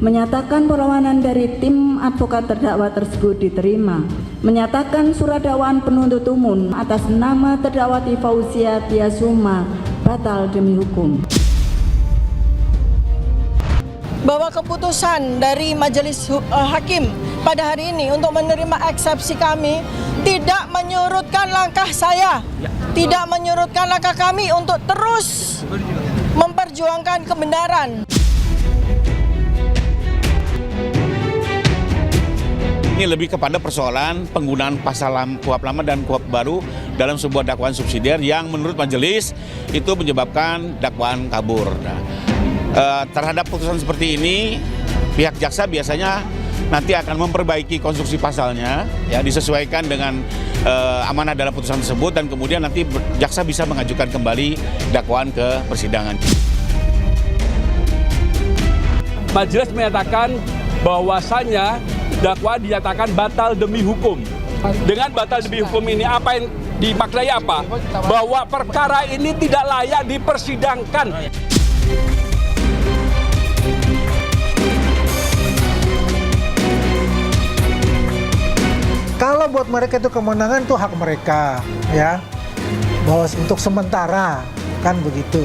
menyatakan perlawanan dari tim advokat terdakwa tersebut diterima, menyatakan surat dakwaan penuntut umum atas nama terdakwati Fauzia Tiasuma batal demi hukum. Bahwa keputusan dari Majelis Hakim pada hari ini untuk menerima eksepsi kami tidak menyurutkan langkah saya, tidak menyurutkan langkah kami untuk terus memperjuangkan kebenaran. Ini lebih kepada persoalan penggunaan pasal KUHP lama dan KUHP baru dalam sebuah dakwaan subsidiar yang menurut majelis itu menyebabkan dakwaan kabur. Nah, terhadap putusan seperti ini, pihak jaksa biasanya nanti akan memperbaiki konstruksi pasalnya, ya disesuaikan dengan amanah dalam putusan tersebut, dan kemudian nanti jaksa bisa mengajukan kembali dakwaan ke persidangan. Majelis menyatakan bahwasannya dakwaan dinyatakan batal demi hukum. Dengan batal demi hukum ini apa yang dimaknai apa? Bahwa perkara ini tidak layak dipersidangkan. Kalau buat mereka itu kemenangan itu hak mereka, ya. Bahwa untuk sementara kan begitu.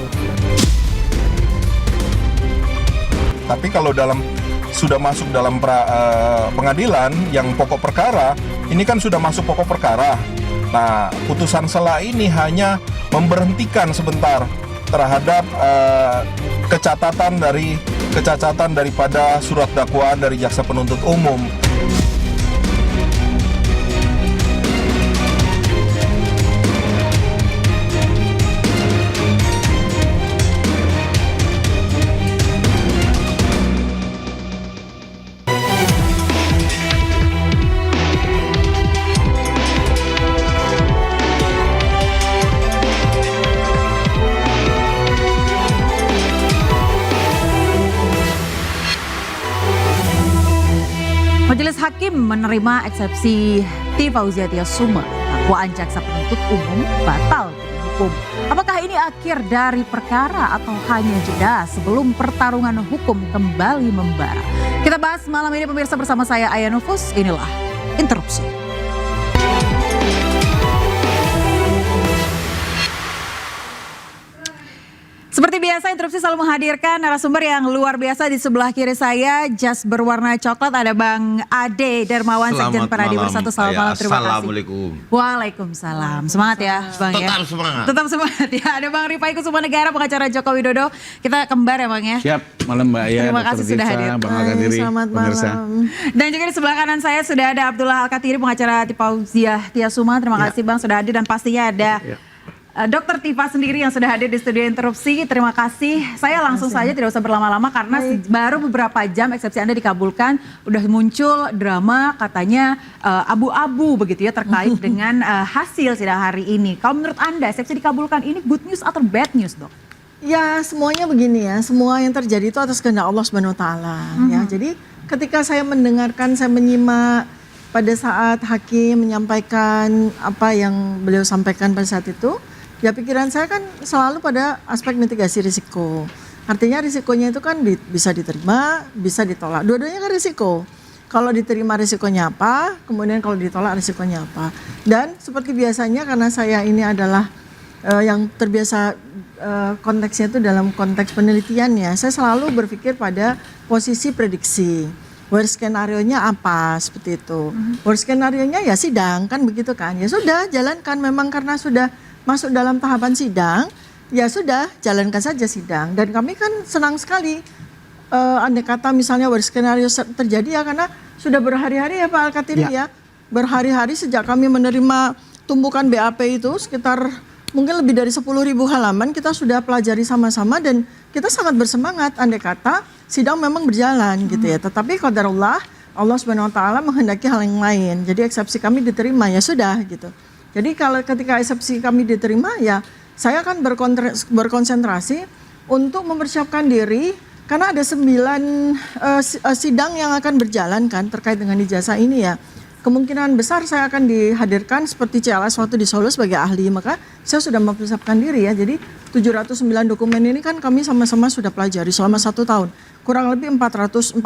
Tapi kalau sudah masuk dalam pengadilan yang pokok perkara, ini kan sudah masuk pokok perkara. Nah, putusan sela ini hanya memberhentikan sebentar terhadap kecacatan daripada surat dakwaan dari jaksa penuntut umum. Majelis Hakim menerima eksepsi T. Fauzia Tiasuma, dakwaan jaksa penuntut umum batal demi hukum. Apakah ini akhir dari perkara atau hanya jeda sebelum pertarungan hukum kembali membara? Kita bahas malam ini pemirsa bersama saya Aya Nufus, inilah Interupsi. Seperti biasa, Interupsi selalu menghadirkan narasumber yang luar biasa. Di sebelah kiri saya, jas berwarna coklat, ada Bang Ade Darmawan, Sekjen Peradi Bersatu. Selamat malam, terima kasih. Assalamualaikum. Waalaikumsalam. Semangat ya Bang ya. Tetap semangat. Tetap semangat ya. Ada Bang Rifai Kusumanegara, pengacara Joko Widodo. Kita kembar ya Bang ya. Siap, malam Mbak Aya. Terima kasih sudah hadir. Bang Al-Katiri, Selamat pemirsa. malam. Dan juga di sebelah kanan saya sudah ada Abdullah Al-Katiri, pengacara Fauzia Tiasuma. Terima kasih Bang sudah hadir, dan pastinya ada Dr. Tifa sendiri yang sudah hadir di studio Interupsi. Terima kasih. Saya langsung saja, tidak usah berlama-lama karena baru beberapa jam eksepsi Anda dikabulkan. Udah muncul drama katanya abu-abu begitu ya terkait dengan hasil sidang hari ini. Kalau menurut Anda eksepsi dikabulkan ini good news atau bad news, Dok? Ya, semuanya begini ya. Semua yang terjadi itu atas kehendak Allah Subhanahu wa taala ya. Jadi ketika saya mendengarkan, saya menyimak pada saat hakim menyampaikan apa yang beliau sampaikan pada saat itu, ya pikiran saya kan selalu pada aspek mitigasi risiko. Artinya risikonya itu kan bisa diterima, bisa ditolak. Dua-duanya kan risiko. Kalau diterima risikonya apa, kemudian kalau ditolak risikonya apa. Dan seperti biasanya karena saya ini adalah yang terbiasa konteksnya itu dalam konteks penelitian ya, saya selalu berpikir pada posisi prediksi. Worst skenario-nya apa, seperti itu. Worst skenario-nya ya sidang, kan begitu kan. Ya sudah, jalankan, memang karena sudah masuk dalam tahapan sidang, ya sudah jalankan saja sidang. Dan kami kan senang sekali andai kata misalnya worst skenario terjadi ya, karena sudah berhari-hari ya Pak Al-Katiri ya. Berhari-hari sejak kami menerima tumpukan BAP itu sekitar mungkin lebih dari 10.000 halaman kita sudah pelajari sama-sama, dan kita sangat bersemangat andai kata sidang memang berjalan gitu ya. Tetapi qadarullah, Allah Subhanahu wa taala menghendaki hal yang lain. Jadi eksepsi kami diterima, ya sudah gitu. Jadi kalau ketika eksepsi kami diterima, ya saya akan berkonsentrasi untuk mempersiapkan diri, karena ada 9 sidang yang akan berjalan kan terkait dengan ijazah ini ya. kemungkinan besar saya akan dihadirkan seperti CLS waktu di Solo sebagai ahli, maka saya sudah mempersiapkan diri ya. Jadi 709 dokumen ini kan kami sama-sama sudah pelajari selama 1 tahun. Kurang lebih 449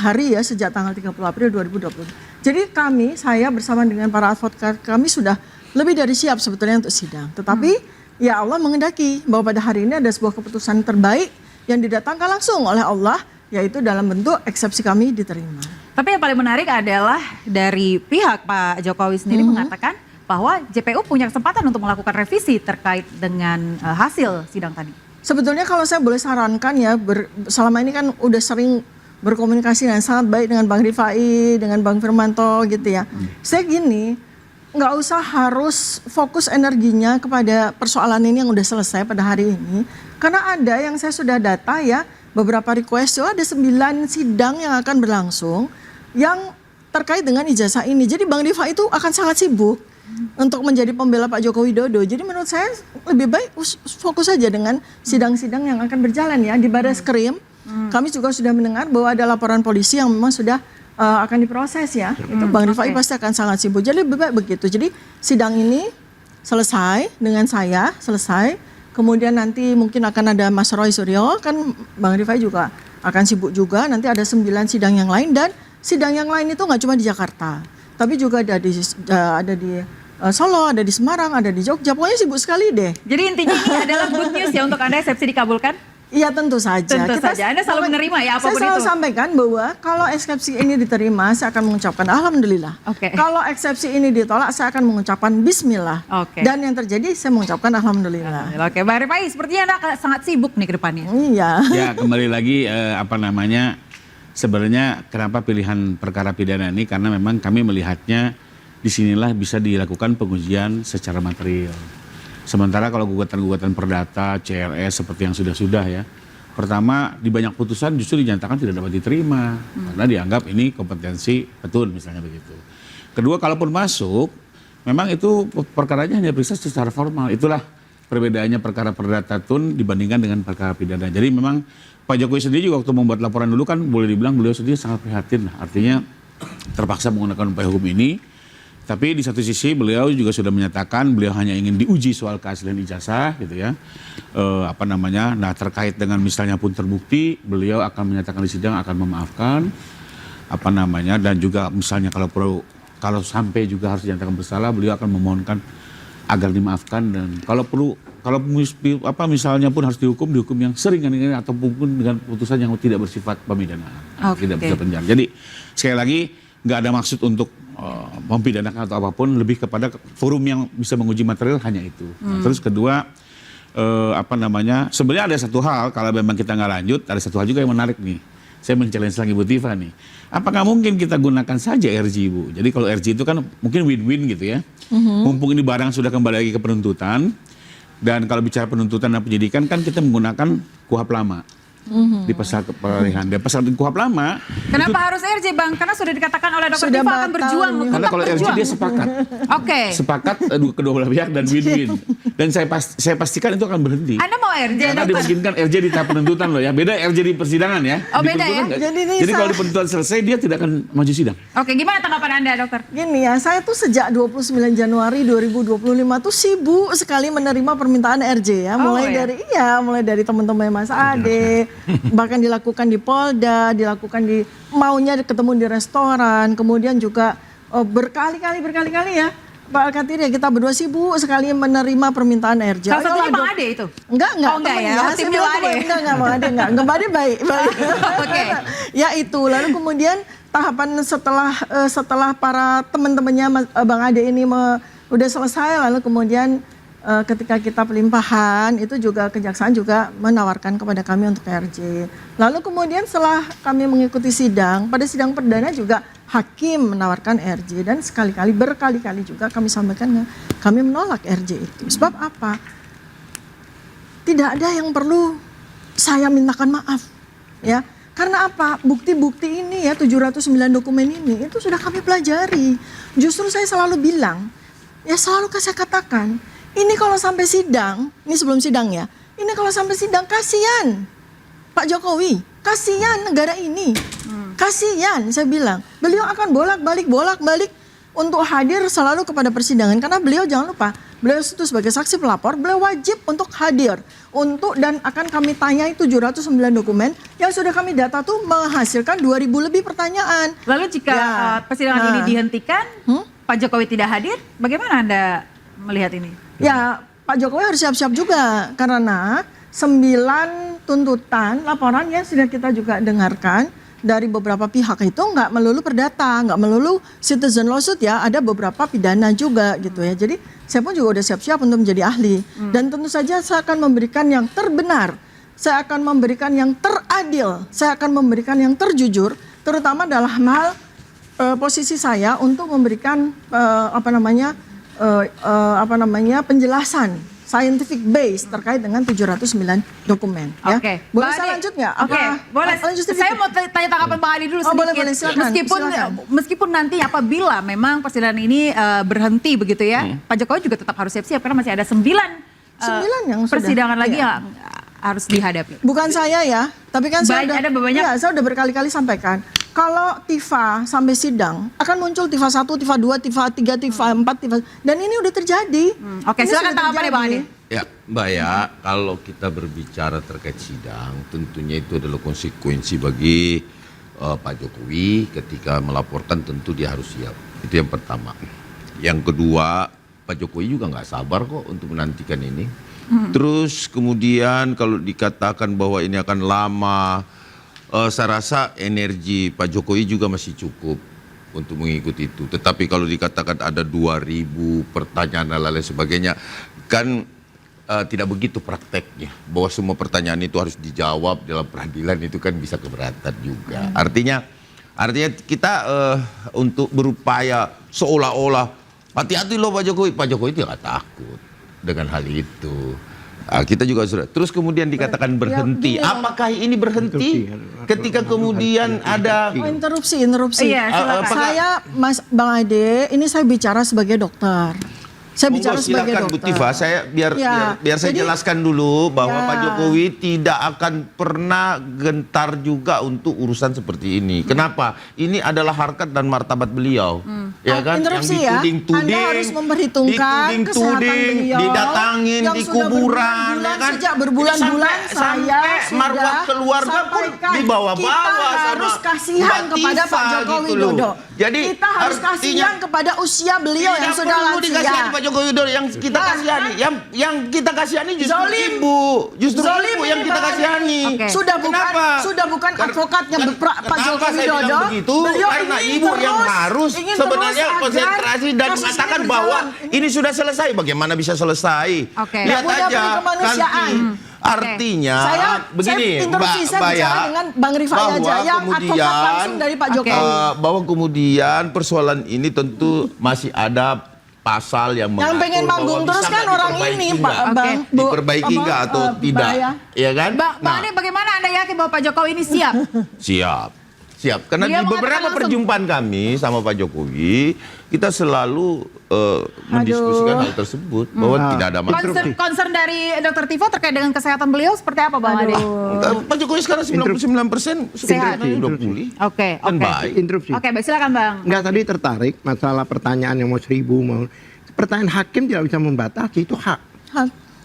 hari ya sejak tanggal 30 April 2020. Jadi saya bersama dengan para advokat kami sudah lebih dari siap sebetulnya untuk sidang. Tetapi ya Allah mengendaki bahwa pada hari ini ada sebuah keputusan terbaik yang didatangkan langsung oleh Allah, yaitu dalam bentuk eksepsi kami diterima. Tapi yang paling menarik adalah dari pihak Pak Jokowi sendiri mengatakan bahwa JPU punya kesempatan untuk melakukan revisi terkait dengan hasil sidang tadi. Sebetulnya kalau saya boleh sarankan ya, selama ini kan udah sering berkomunikasi dengan sangat baik dengan Bang Rifai, dengan Bang Firmanto gitu ya. Saya gini, nggak usah harus fokus energinya kepada persoalan ini yang udah selesai pada hari ini. Karena ada yang saya sudah data ya, beberapa request, ada 9 sidang yang akan berlangsung yang terkait dengan ijazah ini. Jadi Bang Rifai itu akan sangat sibuk untuk menjadi pembela Pak Joko Widodo. Jadi menurut saya lebih baik fokus saja dengan sidang-sidang yang akan berjalan ya. Di Barreskrim kami juga sudah mendengar bahwa ada laporan polisi yang memang sudah akan diproses ya. Itu Bang Rifai pasti akan sangat sibuk. Jadi lebih baik begitu. Jadi sidang ini selesai dengan saya, kemudian nanti mungkin akan ada Mas Roy Suryo, kan Bang Rifai juga akan sibuk juga. Nanti ada 9 sidang yang lain, dan sidang yang lain itu nggak cuma di Jakarta, tapi juga ada di Solo, ada di Semarang, ada di Jogja. Pokoknya sibuk sekali deh. Jadi intinya ini adalah good news ya untuk Anda, eksepsi dikabulkan? Iya tentu saja. Tentu saja. Anda selalu menerima ya apapun itu. Saya selalu sampaikan bahwa kalau eksepsi ini diterima, saya akan mengucapkan alhamdulillah. Kalau eksepsi ini ditolak, saya akan mengucapkan bismillah. Dan yang terjadi, saya mengucapkan alhamdulillah. Oke, Mbak Rifai, sepertinya Anda sangat sibuk nih ke depannya. Iya. Ya, kembali lagi sebenarnya kenapa pilihan perkara pidana ini, karena memang kami melihatnya disinilah bisa dilakukan pengujian secara material. Sementara kalau gugatan-gugatan perdata, CLS seperti yang sudah ya, pertama di banyak putusan justru dinyatakan tidak dapat diterima karena dianggap ini kompetensi petun misalnya begitu. Kedua, kalaupun masuk, memang itu perkaranya hanya periksa secara formal. Itulah perbedaannya perkara perdata tun dibandingkan dengan perkara pidana. Jadi memang Pak Jokowi sendiri juga waktu membuat laporan dulu kan boleh dibilang beliau sendiri sangat prihatin. Artinya terpaksa menggunakan upaya hukum ini. Tapi di satu sisi beliau juga sudah menyatakan beliau hanya ingin diuji soal keaslian ijazah gitu ya. Nah terkait dengan misalnya pun terbukti, beliau akan menyatakan di sidang akan memaafkan dan juga misalnya kalau sampai juga harus dinyatakan bersalah, beliau akan memohonkan agar dimaafkan, dan kalau misalnya pun harus dihukum yang seringan-ringan ataupun dengan putusan yang tidak bersifat pemidanaan, tidak bisa penjara. Jadi sekali lagi nggak ada maksud untuk mempidanakan atau apapun, lebih kepada forum yang bisa menguji material hanya itu. Terus kedua, sebenarnya ada satu hal, kalau memang kita nggak lanjut, ada satu hal juga yang menarik nih. Saya men-challenge lagi Bu Tifa nih. Apakah mungkin kita gunakan saja RJ Bu? Jadi kalau RJ itu kan mungkin win-win gitu ya. Mumpung ini barang sudah kembali lagi ke penuntutan, dan kalau bicara penuntutan dan penyidikan kan kita menggunakan KUHP lama. Di pasal kepeliharaan dan pasal KUHP lama. Kenapa harus RJ Bang? Karena sudah dikatakan oleh Dr. Tifa akan berjuang. Karena kalau RJ dia sepakat. Sepakat kedua belah pihak dan win-win. Dan saya pastikan itu akan berhenti. Anda mau RJ? Karena dimungkinkan RJ di tahap penuntutan loh ya. Beda RJ di persidangan ya. Oh beda ya? Jadi kalau di penuntutan selesai dia tidak akan maju sidang. Oke, gimana tanggapan Anda dokter? Gini ya, saya tuh sejak 29 Januari 2025 tuh sibuk sekali menerima permintaan RJ ya. Mulai dari teman-teman Mas Ade, bahkan dilakukan di Polda, dilakukan di maunya ketemu di restoran, kemudian juga berkali-kali ya Pak Alkatiri, kita berdua sibuk sekali menerima permintaan RJ. Salah satunya Bang Ade itu? Enggak ya, timnya Ade? Enggak Bang Ade, enggak Bang Ade baik. Ya itu, lalu kemudian tahapan setelah para teman-temannya Bang Ade ini udah selesai, lalu kemudian ketika kita pelimpahan itu juga kejaksaan juga menawarkan kepada kami untuk RJ. Lalu kemudian setelah kami mengikuti sidang, pada sidang perdana juga hakim menawarkan RJ, dan berkali-kali juga kami sampaikan kami menolak RJ itu. Sebab apa? Tidak ada yang perlu saya mintakan maaf ya. Karena apa? Bukti-bukti ini ya, 709 dokumen ini itu sudah kami pelajari. Justru saya selalu bilang, ya selalu saya katakan, ini kalau sampai sidang, ini sebelum sidang ya, ini kalau sampai sidang kasihan Pak Jokowi, kasihan negara ini, kasihan saya bilang. Beliau akan bolak-balik untuk hadir selalu kepada persidangan karena beliau jangan lupa beliau itu sebagai saksi pelapor, beliau wajib untuk hadir dan akan kami tanyai 709 dokumen yang sudah kami data tuh menghasilkan 2.000 lebih pertanyaan. Lalu jika persidangan ini dihentikan, Pak Jokowi tidak hadir, bagaimana Anda melihat ini? Ya, Pak Jokowi harus siap-siap juga karena 9 tuntutan laporan yang sudah kita juga dengarkan dari beberapa pihak itu nggak melulu perdata, nggak melulu citizen lawsuit ya, ada beberapa pidana juga gitu ya. Jadi saya pun juga udah siap-siap untuk menjadi ahli. Dan tentu saja saya akan memberikan yang terbenar, saya akan memberikan yang teradil, saya akan memberikan yang terjujur, terutama dalam hal posisi saya untuk memberikan penjelasan scientific base terkait dengan 709 dokumen. Ya. Oke. Boleh saya lanjut nggak? Oke, boleh. Saya mau tanya tanggapan Bang Adi dulu sedikit. Boleh, silakan. Meskipun nanti apabila memang persidangan ini berhenti begitu ya, Pak Jokowi juga tetap harus siap-siap karena masih ada 9 yang sudah, persidangan lagi yang harus dihadapi. Bukan saya ya, tapi kan saya udah berkali-kali sampaikan. Kalau TIFA sampai sidang akan muncul TIFA 1, TIFA 2, TIFA 3, TIFA 4, dan ini udah terjadi. Oke, silakan tanggapannya Bang Adi. Ya, Mbak ya, kalau kita berbicara terkait sidang, tentunya itu adalah konsekuensi bagi Pak Jokowi ketika melaporkan tentu dia harus siap. Itu yang pertama. Yang kedua, Pak Jokowi juga nggak sabar kok untuk menantikan ini. Terus kemudian kalau dikatakan bahwa ini akan lama, saya rasa energi Pak Jokowi juga masih cukup untuk mengikuti itu. Tetapi kalau dikatakan ada 2.000 pertanyaan dan lain sebagainya, kan tidak begitu prakteknya. Bahwa semua pertanyaan itu harus dijawab dalam peradilan itu kan bisa keberatan juga. Artinya kita untuk berupaya seolah-olah hati-hati loh Pak Jokowi. Pak Jokowi tidak takut dengan hal itu. Kita juga sudah. Terus kemudian dikatakan berhenti. Apakah ini berhenti? Ketika kemudian ada interupsi. Iya, silakan. Saya Bang Ade, ini saya bicara sebagai dokter. Saya bicara sebagai silakan, dokter. Bu Tifa, saya biar saya jelaskan dulu bahwa Pak Jokowi tidak akan pernah gentar juga untuk urusan seperti ini. Kenapa? Ini adalah harkat dan martabat beliau. Ya kan? Interupsi yang dituding-tuding, Anda harus memperhitungkan kesehatan beliau didatangin yang di sudah kuburan, ya kan? Sejak berbulan-bulan saya marwah keluarga pun dibawa-bawa kita harus kasihan kepada Pak Jokowi Widodo. Jadi kita harus kasihan kepada usia beliau yang sudah lansia. Pak Jokowi Widodo yang kita kasihani, yang kita kasihani justru ibu yang kita kasihani. Sudah bukan advokatnya Pak Jokowi Widodo. Beliau karena ibu yang harus sebenarnya konsentrasi dan mengatakan bahwa ini sudah selesai. Bagaimana bisa selesai? Lihat aja nanti. Artinya begini, saya bicara dengan Bang Rifai aja yang advokat langsung dari Pak Jokowi. Bahwa kemudian persoalan ini tentu masih ada pasal yang pengen manggung terus kan orang ini Pak Bang. Diperbaiki nggak atau tidak? Ya kan? Bang Ade, bagaimana Anda yakin bahwa Pak Jokowi ini siap? Siap. Karena di beberapa perjumpaan kami sama Pak Jokowi, kita selalu mendiskusikan hal tersebut bahwa tidak ada masalah. Concern dari Dr. Tifa terkait dengan kesehatan beliau seperti apa Bang Ade? Pak Jokowi sekarang 99% sebenarnya sudah pulih. Oke. Baik. Interupsi. Oke, baik, silakan Bang. Enggak, tadi tertarik masalah pertanyaan yang mau 1.000 mau. Pertanyaan hakim tidak bisa membatasi, itu hak.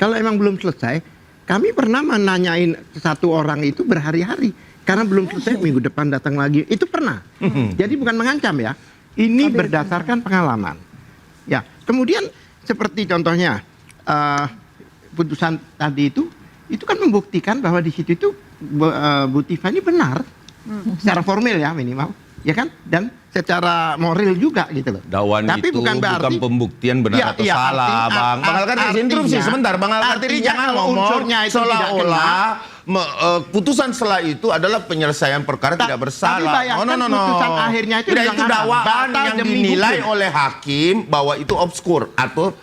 Kalau emang belum selesai, kami pernah menanyain satu orang itu berhari-hari. Karena belum selesai, minggu depan datang lagi. Itu pernah. Jadi bukan mengancam ya. Ini berdasarkan pengalaman. Ya, kemudian seperti contohnya putusan tadi itu kan membuktikan bahwa di situ itu Bu Tifa ini benar. Secara formal ya minimal. Ya kan? Dan secara moral juga gitu loh. Dakwaan itu bukan pembuktian benar atau salah, Bang. Bang Al-Kartiri interupsi sebentar. Bang Al-Kartiri jangan ngomong seolah-olah putusan setelah itu adalah penyelesaian perkara tidak bersalah. Putusan akhirnya itu dakwaan yang dinilai oleh hakim bahwa itu obskur atau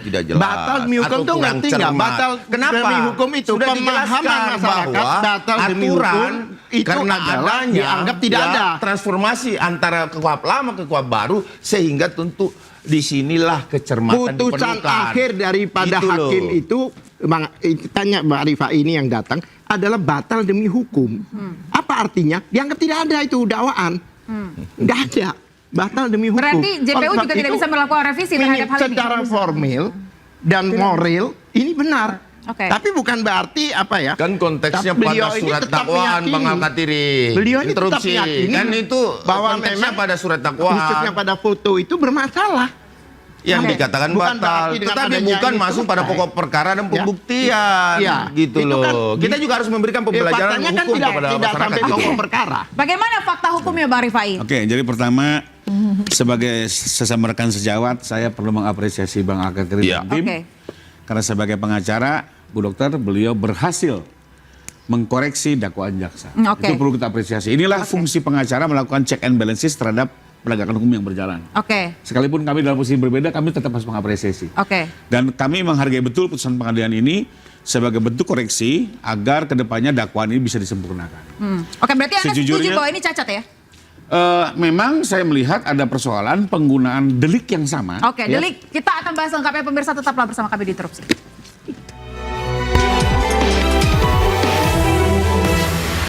tidak jelas. Batal demi hukum itu ngerti nggak? Batal demi hukum itu sudah pemahaman masyarakat. Batal demi hukum itu karena adalah dianggap tidak ada transformasi antara KUHP lama ke KUHP baru, sehingga tentu disinilah kecermatan putusan akhir daripada hakim itu, tanya Mbak Rifa ini yang datang, adalah batal demi hukum. Apa artinya? Dianggap tidak ada itu dakwaan. Nggak ada. batal demi hukum. Berarti JPU Oleh sebab juga tidak itu, bisa melakukan revisi terhadap hal ini. secara formil dan moral ini benar. Oke. Tapi bukan berarti apa ya? Kan konteksnya beliau pada ini surat tetap dakwaan meyakini. Bang Al-Katiri. Beliau ini tetap Interupsi. meyakini Kan itu bahwa konteksnya memang pada surat dakwaan. khususnya pada foto itu bermasalah. Yang Oke. dikatakan Bukan batal, berarti dengan tetapi adanya bukan ini masuk pada selesai. pokok perkara dan pembuktian, Ya, gitu itu kan loh. Kita juga harus memberikan pembelajaran faktanya kan hukum tidak kepada sampai masyarakat. gitu. pokok perkara. Bagaimana fakta hukumnya Bang Rifai? Oke, jadi pertama sebagai sesama rekan sejawat, saya perlu mengapresiasi Bang Al-Katiri Iya. dan tim. Oke. Karena sebagai pengacara, Bu Dokter, beliau berhasil mengkoreksi dakwaan jaksa. Oke. Itu perlu kita apresiasi. Inilah fungsi pengacara melakukan check and balances terhadap penegakan hukum yang berjalan. Oke. Sekalipun kami dalam posisi berbeda, kami tetap harus mengapresiasi. Oke. Dan kami menghargai betul putusan pengadilan ini sebagai bentuk koreksi agar kedepannya dakwaan ini bisa disempurnakan. Oke, berarti Anda setuju Sejujurnya- bahwa ini cacat ya? Memang saya melihat ada persoalan penggunaan delik yang sama. Oke, ya. delik. Kita akan bahas lengkapnya pemirsa, tetaplah bersama kami di Interupsi.